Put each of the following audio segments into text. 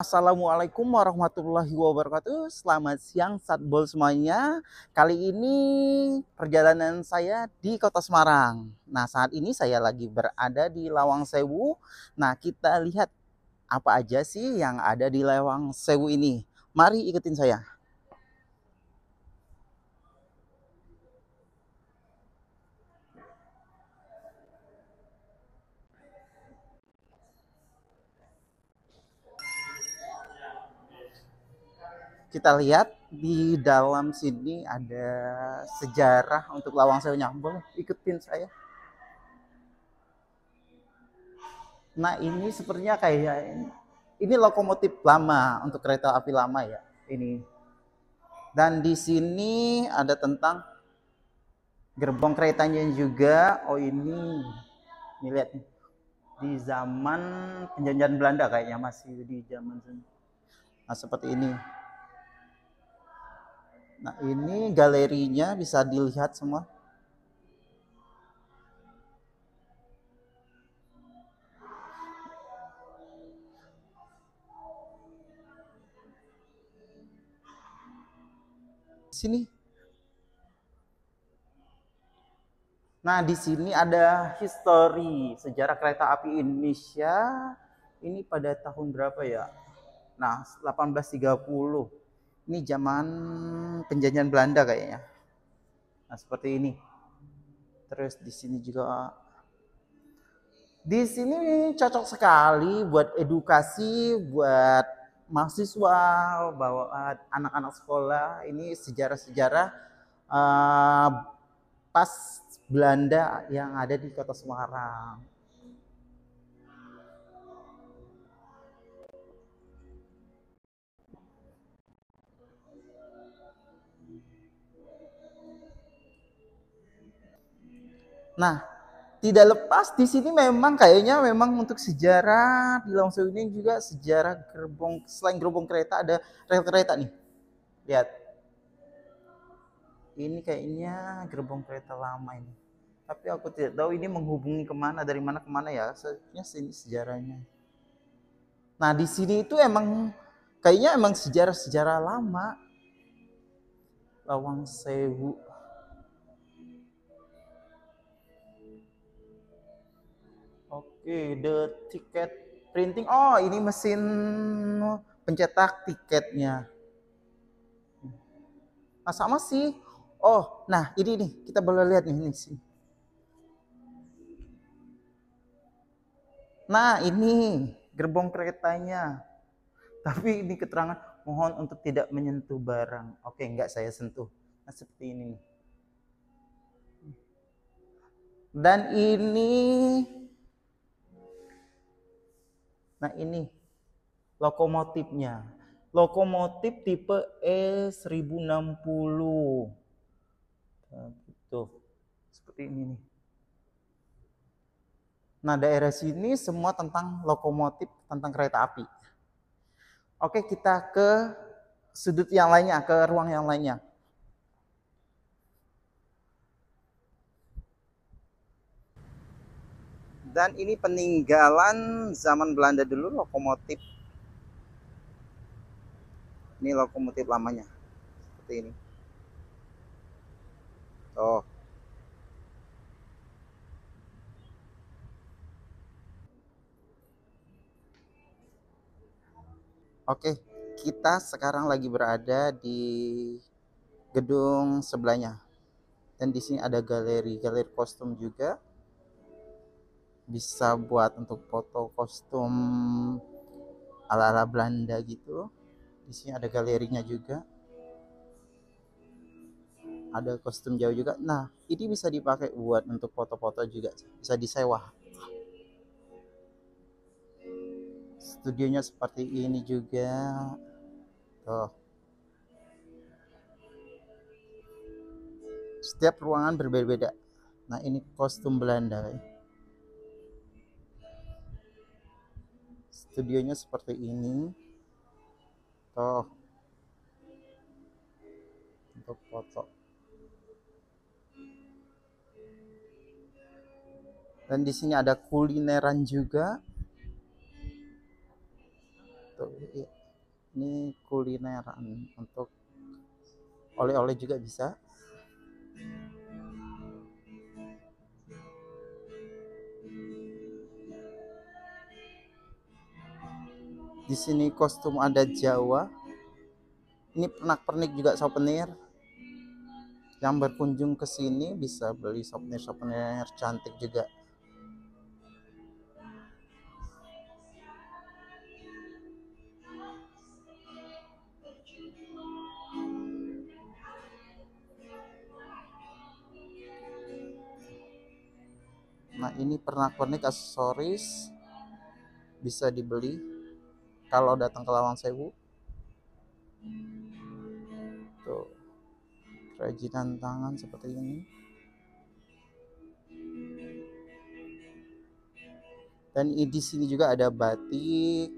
Assalamualaikum warahmatullahi wabarakatuh. Selamat siang Satbol semuanya. Kali ini perjalanan saya di Kota Semarang. Nah, saat ini saya lagi berada di Lawang Sewu. Nah, kita lihat apa aja sih yang ada di Lawang Sewu ini. Mari ikutin saya. Kita lihat di dalam sini ada sejarah untuk Lawang Sewu. Boleh ikutin saya. Nah, ini sepertinya kayak ini lokomotif lama untuk kereta api lama ya. Ini. Dan di sini ada tentang gerbong keretanya juga. Oh ini lihat nih. Di zaman penjajahan Belanda kayaknya masih di zaman sini. Nah, seperti ini. Nah, ini galerinya bisa dilihat semua. Sini. Nah, di sini ada histori sejarah kereta api Indonesia. Ini pada tahun berapa ya? Nah, 1830. Ini zaman penjajahan Belanda kayaknya. Nah, seperti ini. Terus di sini cocok sekali buat edukasi, buat mahasiswa, bawa anak-anak sekolah. Ini sejarah-sejarah uh, pas Belanda yang ada di Kota Semarang. Nah, tidak lepas di sini memang kayaknya memang untuk sejarah di Lawang Sewu ini juga sejarah gerbong, selain gerbong kereta ada rel kereta nih. Lihat. Ini kayaknya gerbong kereta lama ini. Tapi aku tidak tahu ini menghubungi kemana, dari mana kemana ya. Sebenarnya sini sejarahnya. Nah, di sini itu emang kayaknya emang sejarah-sejarah lama. Lawang Sewu. Oke, the ticket printing. Oh, ini mesin pencetak tiketnya. Nah, sama sih. Oh, nah ini nih kita boleh lihat nih sih. Nah, ini gerbong keretanya. Tapi ini keterangan mohon untuk tidak menyentuh barang. Oke, enggak saya sentuh. Nah, seperti ini. Dan ini lokomotifnya. Lokomotif tipe E1060. Nah, tuh, seperti ini nih. Nah, daerah sini semua tentang lokomotif, tentang kereta api. Oke, kita ke sudut yang lainnya, ke ruang yang lainnya. Dan ini peninggalan zaman Belanda dulu lokomotif. Ini lokomotif lamanya. Seperti ini. Oh. Oke, kita sekarang lagi berada di gedung sebelahnya. Dan di sini ada galeri kostum juga. Bisa buat untuk foto kostum ala-ala Belanda gitu. Di sini ada galerinya juga. Ada kostum jauh juga. Nah, ini bisa dipakai buat untuk foto-foto juga. Bisa disewa. Studionya seperti ini juga. Tuh. Setiap ruangan berbeda-beda. Nah, ini kostum Belanda. Studionya seperti ini. Tuh. Untuk foto. Dan di sini ada kulineran juga. Tuh, ini kulineran, untuk oleh-oleh juga bisa. Di sini kostum adat Jawa. Ini pernak-pernik juga souvenir. Yang berkunjung ke sini bisa beli souvenir-souvenir cantik juga. Nah, ini pernak-pernik aksesoris bisa dibeli kalau datang ke Lawang Sewu. Tuh, kerajinan tangan seperti ini. Dan di sini juga ada batik,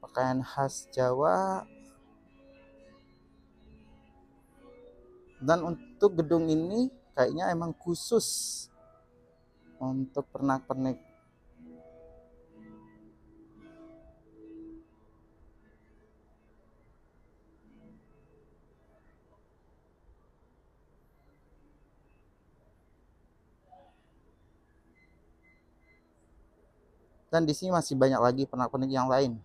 pakaian khas Jawa. Dan untuk gedung ini kayaknya emang khusus untuk pernak-pernik. Dan di sini masih banyak lagi pernak-pernik yang lain.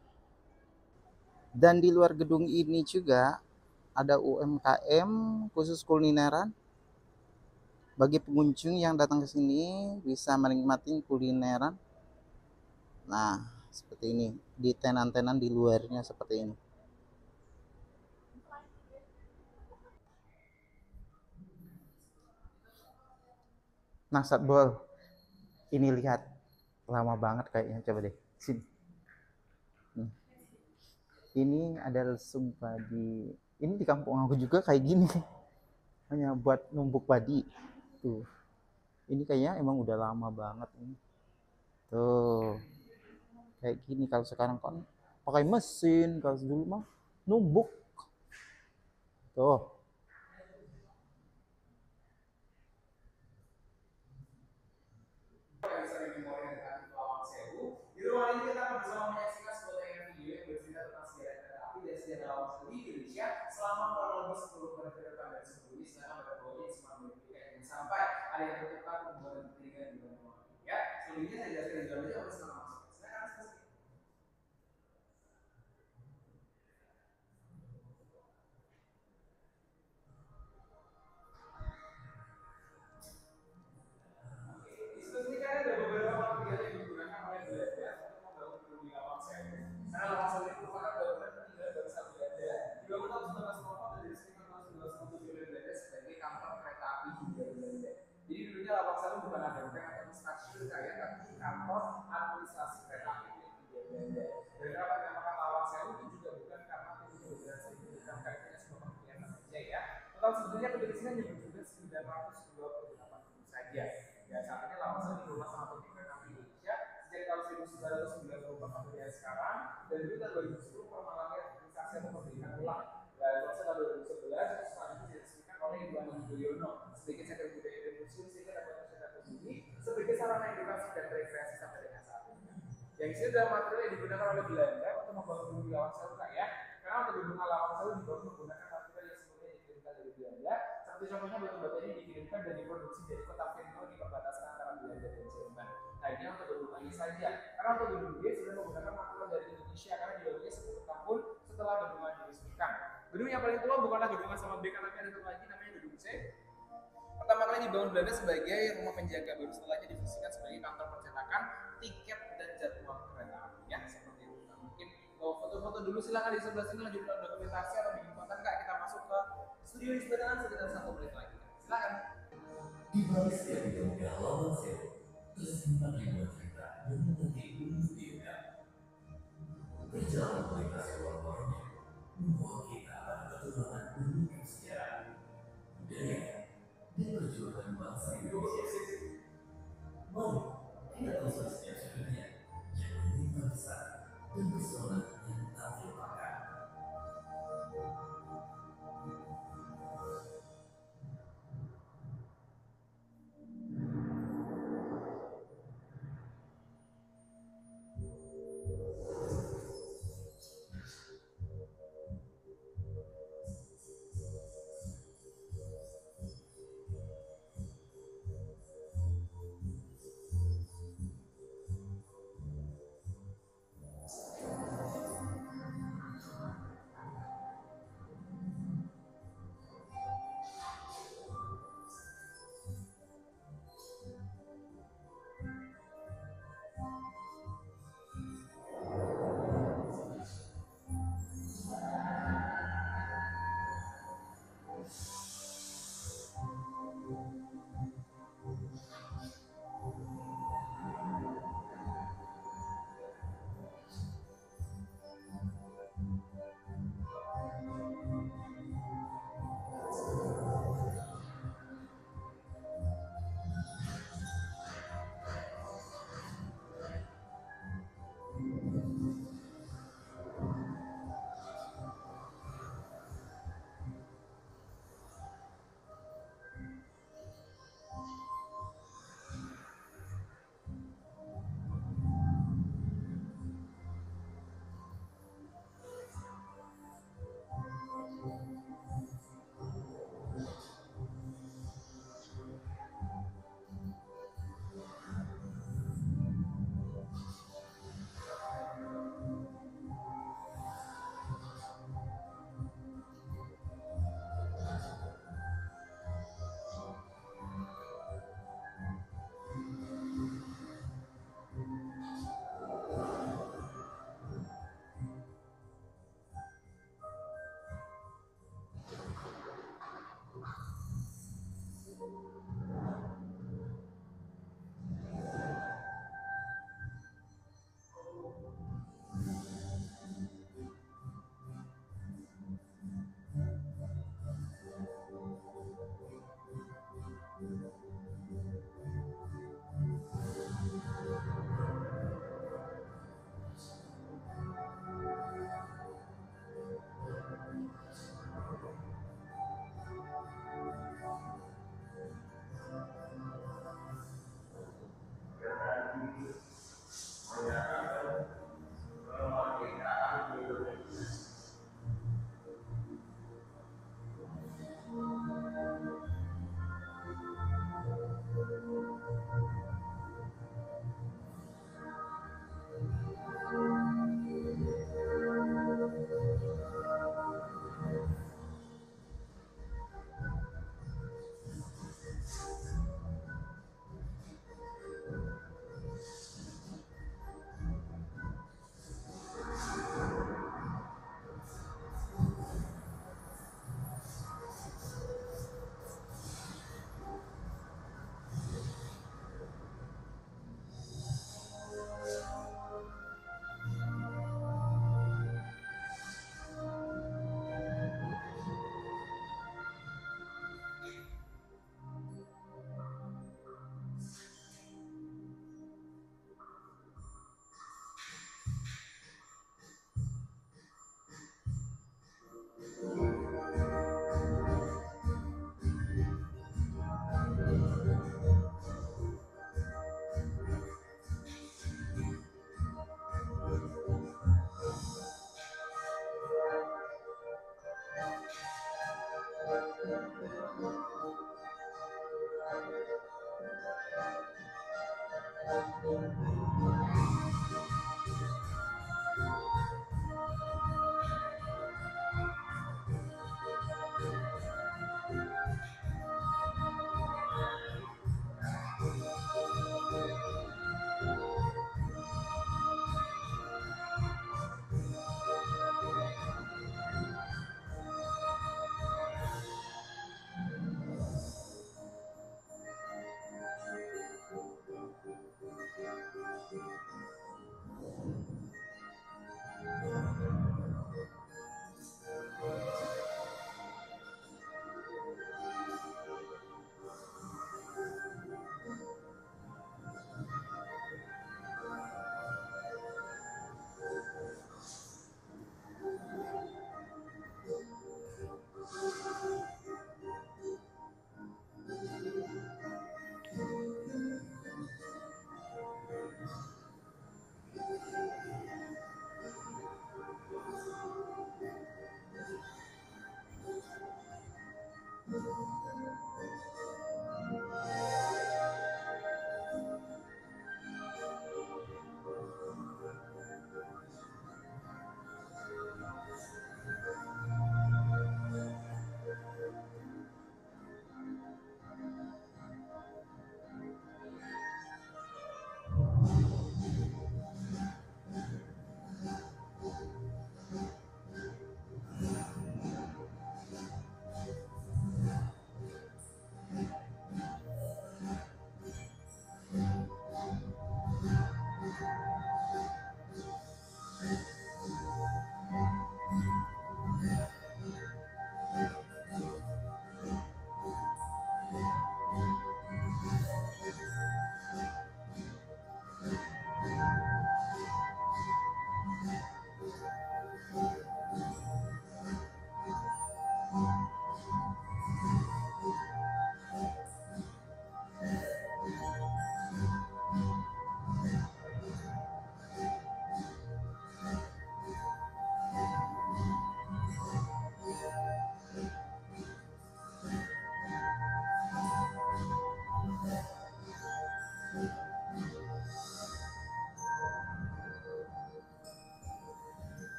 Dan di luar gedung ini juga ada UMKM khusus kulineran. Bagi pengunjung yang datang ke sini bisa menikmati kulineran. Nah, seperti ini. Di tenan-tenan di luarnya seperti ini. Nah, Satbol, ini lihat. Lama banget kayaknya. Coba deh. Sini. Ini adalah sumpah ini di kampung aku juga kayak gini. Hanya buat numbuk padi. Tuh. Ini kayaknya emang udah lama banget ini. Tuh. Kayak gini, kalau sekarang kan pakai mesin, kalau dulu mah numbuk. Tuh. Di ruangan ini kita akan bersama menyaksikan sebuah tayangan video yang bercerita tentang sejarah kereta api dan sejarah Lawang Sewu di Indonesia selama kurang lebih 10 tahun ke depan. Dan sebelum ini silakan pada bawahnya semangat mengikuti yang sampai ada yang tertukar pembuatan kepentingan di dalam ruangan. Ya, sebelumnya saya jelaskan di dalam aja harus selama masuk. Silakan diskusi. Diskusi kan ada beberapa material yang digunakan oleh Belanda untuk membangun gedung di Lawang Sewu. Karena Lawang Sewu ini merupakan bangunan peninggalan bangsa Belanda. Dibangun tahun 1904 dan diresmikan tahun 1907 oleh Belanda sebagai kantor kereta api Hindia Belanda. Jadi dulunya Lawang Sewu bukan ada rangkaian atau stasiun kayak, tapi kantor administrasi kereta api milik Hindia Belanda. Dan kenapa dinamakan Lawang Sewu itu juga bukan karena penduduk beneran seribu, bukan kaitannya sebuah kegiatan saja ya. Total sebetulnya penduduk sini hanya berjumlah 928 saja. Ya, saat ini Lawang Sewu dikelola sama PT Kereta Api Indonesia sejak tahun 1994 sampai dengan sekarang, dan dulu tahun 2010 pernah mengalami administrasi atau pemerintahan ulang. Dan tahun 2011 itu selanjutnya diresmikan oleh Ibu Ani Yudhoyono sebagai Cagar Budaya dan Museum, sehingga dapat mencetak ini sebagai sarana edukasi dan rekreasi sampai dengan saat ini. Yang ini adalah material yang digunakan oleh Belanda untuk membangun gedung Lawang Sewu ya. Karena untuk gedung Lawang Sewu dibangun menggunakan material yang sebelumnya dikirimkan dari Belanda. Seperti contohnya batu-batu ini dikirimkan dan diproduksi dari kota Venlo di perbatasan antara Belanda dan Jerman. Nah, ini untuk gedung ini saja. Karena untuk gedung B sudah menggunakan material dari Indonesia karena dibangunnya 10 tahun setelah gedungan diresmikan. Gedung yang paling tua bukanlah gedungan sama B, tapi ada satu lagi namanya gedung C. Pertama kali dibangun Belanda sebagai rumah penjaga, baru setelahnya difungsikan sebagai kantor percetakan tiket dan jadwal kereta api. Ya, seperti itu. Nah, mungkin mau foto-foto dulu, silakan di sebelah sini lanjutkan dokumentasi atau bikin konten kak. Kita masuk ke studio di sebelah sekitar 1 menit lagi. Silakan. Di balik setiap gedungnya Lawang Sewu tersimpan ribuan cerita yang menanti untuk diundang. Perjalanan melintasi lorong-lorongnya membawa kita pada petualangan unik sejarah, budaya, dan perjuangan bangsa Indonesia. Mari kita telusuri setiap sudutnya yang menyimpan besar dan pesona yang tak terlupakan.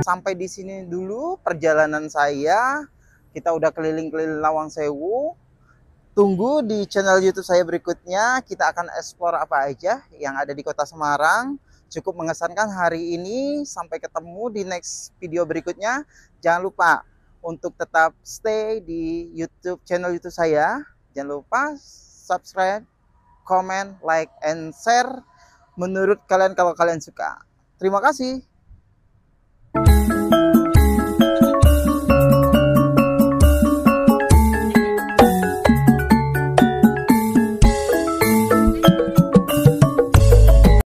sampai di sini dulu perjalanan saya. Kita udah keliling-keliling Lawang Sewu. Tunggu di channel YouTube saya berikutnya. Kita akan explore apa aja yang ada di Kota Semarang. Cukup mengesankan hari ini. Sampai ketemu di next video berikutnya. Jangan lupa untuk tetap stay di YouTube channel YouTube saya. Jangan lupa subscribe, comment, like, and share menurut kalian kalau kalian suka. Terima kasih.